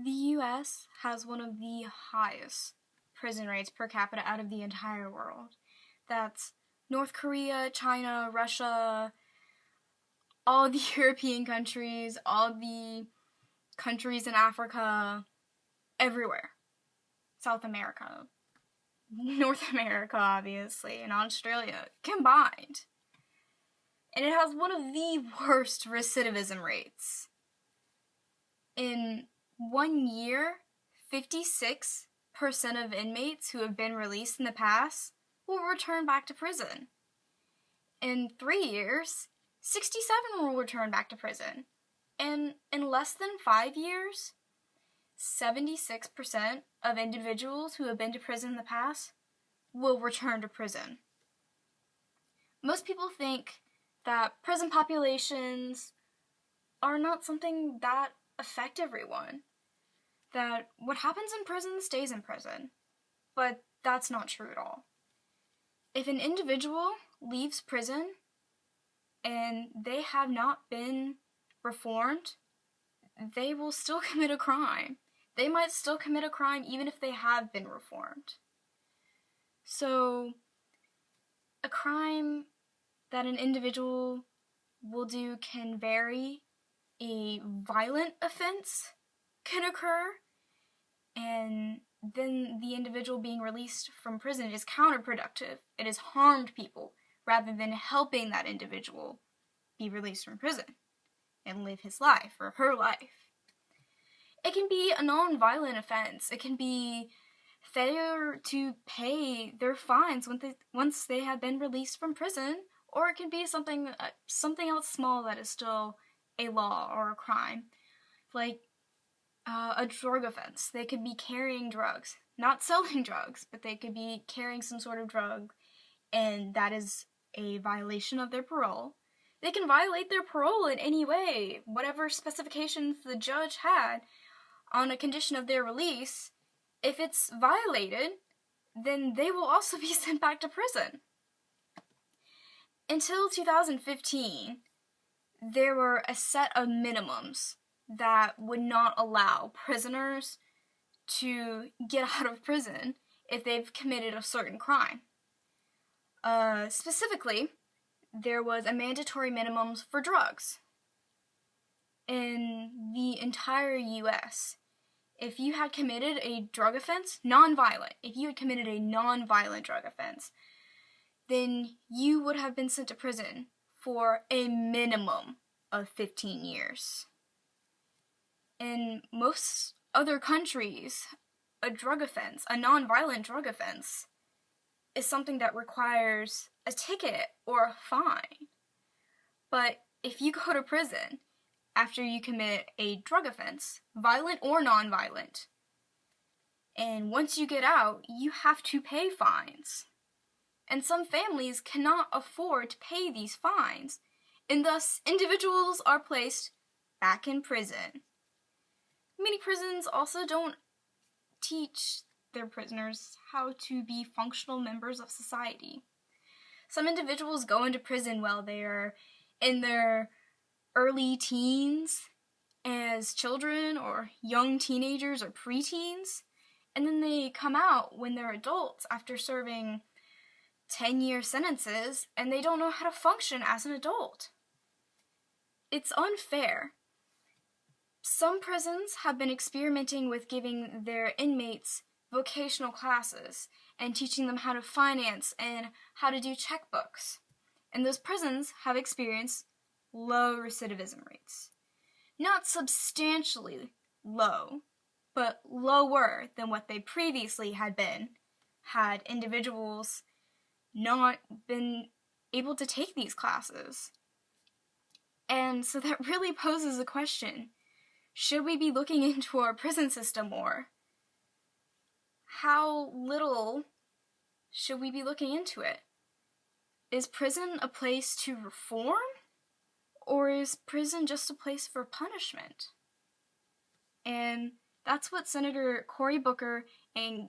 The US has one of the highest prison rates per capita out of the entire world. That's North Korea, China, Russia, all the European countries, all the countries in Africa, everywhere. South America, North America, obviously, and Australia combined. And it has one of the worst recidivism rates. In 1 year, 56% of inmates who have been released in the past will return back to prison. In 3 years, 67 will return back to prison. And in less than 5 years, 76% of individuals who have been to prison in the past will return to prison. Most people think that prison populations are not something that affect everyone. That what happens in prison stays in prison. But that's not true at all. If an individual leaves prison and they have not been reformed, they will still commit a crime. They might still commit a crime even if they have been reformed. So, a crime that an individual will do can vary. A violent offense can occur, and then the individual being released from prison is counterproductive. It has harmed people rather than helping that individual be released from prison and live his life or her life. It can be a non-violent offense. It can be failure to pay their fines once they have been released from prison, or it can be something else small that is still a law or a crime, like a drug offense. They could be carrying drugs, not selling drugs, but they could be carrying some sort of drug, and that is a violation of their parole. They can violate their parole in any way, whatever specifications the judge had on a condition of their release. If it's violated, then they will also be sent back to prison. Until 2015, there were a set of minimums that would not allow prisoners to get out of prison if they've committed a certain crime. Specifically, there was a mandatory minimums for drugs. In the entire US, if you had committed a drug offense, if you had committed a non-violent drug offense, then you would have been sent to prison for a minimum of 15 years. In most other countries, a drug offense, a non-violent drug offense, is something that requires a ticket or a fine. But if you go to prison after you commit a drug offense, violent or non-violent, and once you get out, you have to pay fines. And some families cannot afford to pay these fines, and thus individuals are placed back in prison. Many prisons also don't teach their prisoners how to be functional members of society. Some individuals go into prison while they are in their early teens as children or young teenagers or preteens, and then they come out when they're adults after serving 10-year sentences, and they don't know how to function as an adult. It's unfair. Some prisons have been experimenting with giving their inmates vocational classes and teaching them how to finance and how to do checkbooks. And those prisons have experienced low recidivism rates. Not substantially low, but lower than what they previously had been, had individuals not been able to take these classes. And so that really poses a question. Should we be looking into our prison system more? How little should we be looking into it? Is prison a place to reform? Or is prison just a place for punishment? And that's what Senator Cory Booker and